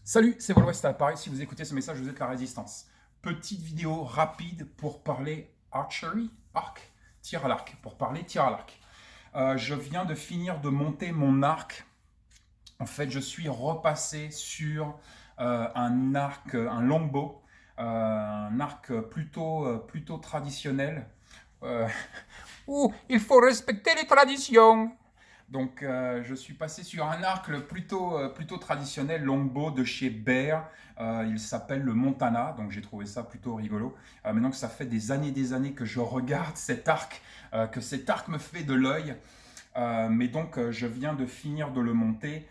Salut, c'est Vol-Ouest à l'appareil. Si vous écoutez ce message, vous êtes la résistance. Petite vidéo rapide pour parler archery, arc, tir à l'arc, pour parler tir à l'arc. Je viens de finir de monter mon arc. En fait, je suis repassé sur un arc, un longbow, un arc plutôt traditionnel. Euh, Ouh, il faut respecter les traditions. Donc, je suis passé sur un arc plutôt traditionnel, longbow de chez Bear. Il s'appelle le Montana, donc j'ai trouvé ça plutôt rigolo. Maintenant que ça fait des années que je regarde cet arc, que cet arc me fait de l'œil. Mais donc, je viens de finir de le monter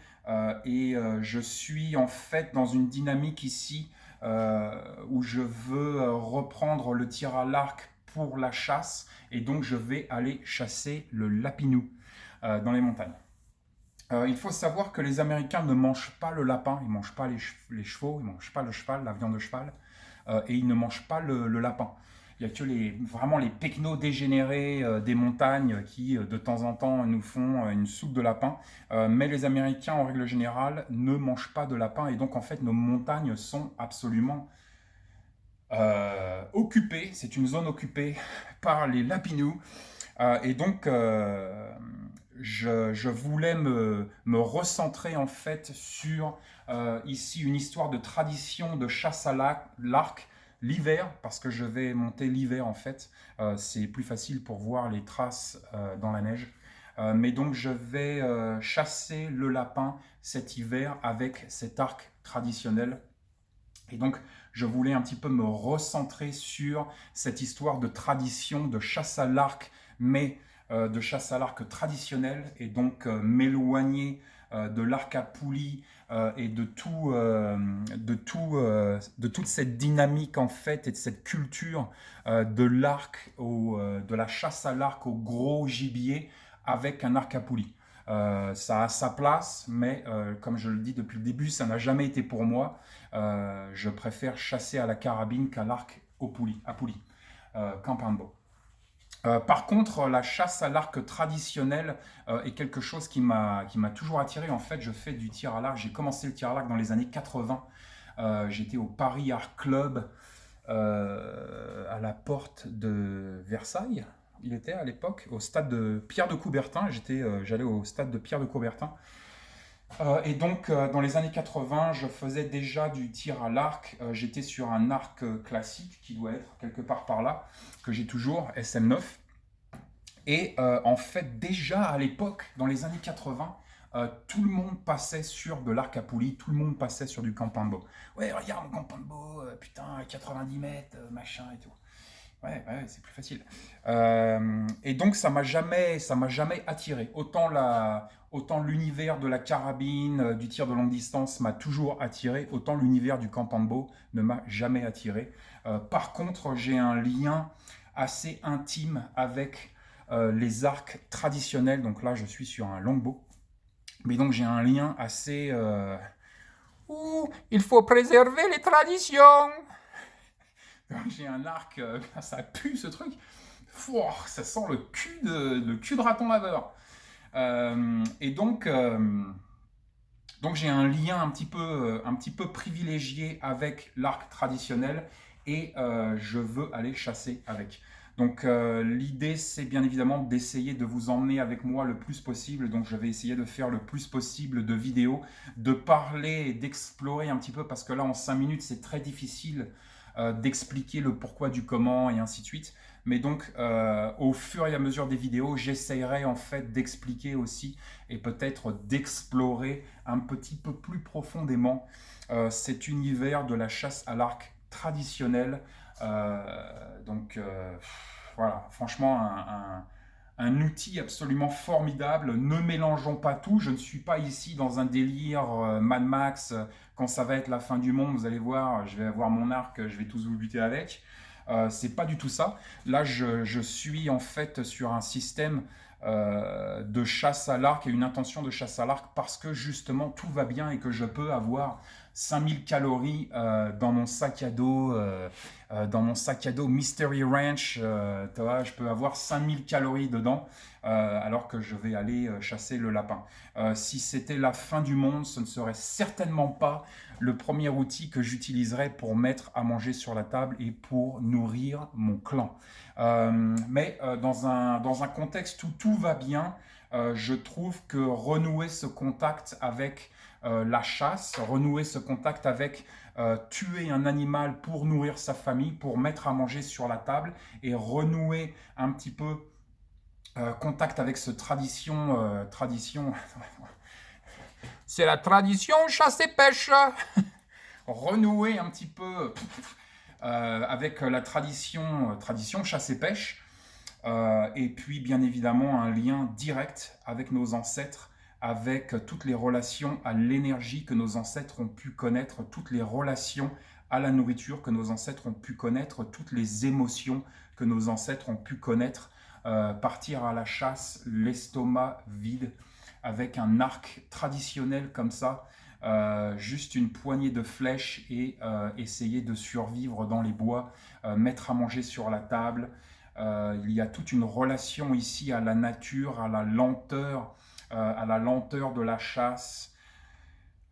et je suis en fait dans une dynamique ici où je veux reprendre le tir à l'arc pour la chasse et donc je vais aller chasser le lapinou dans les montagnes. Il faut savoir que les Américains ne mangent pas le lapin, ils ne mangent pas les chevaux, ils ne mangent pas le cheval, la viande de cheval, et ils ne mangent pas le lapin. Il n'y a que vraiment les pecnos dégénérés des montagnes qui, de temps en temps, nous font une soupe de lapin. Mais les Américains, en règle générale, ne mangent pas de lapin. Et donc, en fait, nos montagnes sont absolument occupées. C'est une zone occupée par les lapinous. Et donc, je voulais me recentrer en fait sur ici une histoire de tradition de chasse à l'arc l'hiver, parce que je vais monter l'hiver en fait. C'est plus facile pour voir les traces dans la neige. Mais donc je vais chasser le lapin cet hiver avec cet arc traditionnel. Et donc, je voulais un petit peu me recentrer sur cette histoire de tradition de chasse à l'arc, mais de chasse à l'arc traditionnelle, et donc m'éloigner de l'arc à poulie et de toute cette dynamique en fait et de cette culture de l'arc, de la chasse à l'arc au gros gibier avec un arc à poulie. Ça a sa place, mais comme je le dis depuis le début, ça n'a jamais été pour moi. Je préfère chasser à la carabine qu'à l'arc à poulie, camp and bow. Par contre, la chasse à l'arc traditionnelle est quelque chose qui m'a toujours attiré. En fait, je fais du tir à l'arc. J'ai commencé le tir à l'arc dans les années 80. J'étais au Paris Art Club à la porte de Versailles. Il était à l'époque au stade de Pierre de Coubertin. J'allais au stade de Pierre de Coubertin. Et donc, dans les années 80, je faisais déjà du tir à l'arc. J'étais sur un arc classique qui doit être quelque part par là, que j'ai toujours, SM9. Et en fait, déjà à l'époque, dans les années 80, tout le monde passait sur de l'arc à poulie, tout le monde passait sur du Campambo. Ouais, regarde mon Campambo, putain, 90 mètres, machin et tout. Ouais, c'est plus facile. Et donc ça m'a jamais attiré. Autant l'univers de la carabine, du tir de longue distance m'a toujours attiré, autant l'univers du Campambo ne m'a jamais attiré. Par contre, j'ai un lien assez intime avec les arcs traditionnels. Donc là, je suis sur un longbow. Mais donc j'ai un lien assez... Ouh, il faut préserver les traditions. J'ai un arc, ça pue ce truc. Fouah, ça sent le cul de raton laveur. Et donc j'ai un lien un petit peu privilégié avec l'arc traditionnel et je veux aller chasser avec. Donc l'idée c'est bien évidemment d'essayer de vous emmener avec moi le plus possible. Donc je vais essayer de faire le plus possible de vidéos, de parler et d'explorer un petit peu parce que là en 5 minutes c'est très difficile d'expliquer le pourquoi du comment et ainsi de suite. Mais donc, au fur et à mesure des vidéos, j'essayerai en fait d'expliquer aussi et peut-être d'explorer un petit peu plus profondément cet univers de la chasse à l'arc traditionnelle. Voilà, franchement, un outil absolument formidable. Ne mélangeons pas tout. Je ne suis pas ici dans un délire Mad Max. Quand ça va être la fin du monde, vous allez voir, je vais avoir mon arc, je vais tous vous buter avec. C'est pas du tout ça. Là, je suis en fait sur un système de chasse à l'arc et une intention de chasse à l'arc parce que justement tout va bien et que je peux avoir 5000 calories dans mon sac à dos, Mystery Ranch. Tu vois, je peux avoir 5000 calories dedans alors que je vais aller chasser le lapin. Si c'était la fin du monde, ce ne serait certainement pas le premier outil que j'utiliserais pour mettre à manger sur la table et pour nourrir mon clan. Mais dans un contexte où tout va bien, je trouve que renouer ce contact avec la chasse, renouer ce contact avec tuer un animal pour nourrir sa famille, pour mettre à manger sur la table et renouer un petit peu contact avec ce tradition. C'est la tradition chasse et pêche. Renouer un petit peu avec la tradition chasse et pêche. Et puis bien évidemment un lien direct avec nos ancêtres, avec toutes les relations à l'énergie que nos ancêtres ont pu connaître, toutes les relations à la nourriture que nos ancêtres ont pu connaître, toutes les émotions que nos ancêtres ont pu connaître, partir à la chasse, l'estomac vide, avec un arc traditionnel comme ça, juste une poignée de flèches et essayer de survivre dans les bois, mettre à manger sur la table. Il y a toute une relation ici à la nature, à la lenteur de la chasse,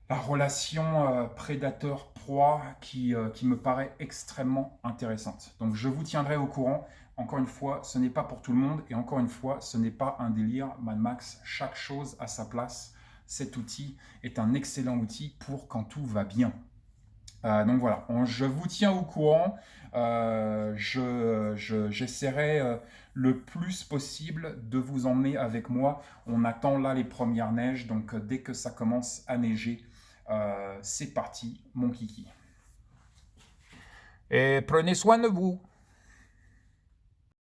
la relation prédateur-proie qui me paraît extrêmement intéressante. Donc je vous tiendrai au courant. Encore une fois, ce n'est pas pour tout le monde et encore une fois, ce n'est pas un délire Mad Max. Chaque chose à sa place. Cet outil est un excellent outil pour quand tout va bien. Donc voilà, je vous tiens au courant. J'essaierai le plus possible de vous emmener avec moi. On attend là les premières neiges, donc dès que ça commence à neiger, c'est parti, mon kiki. Et prenez soin de vous.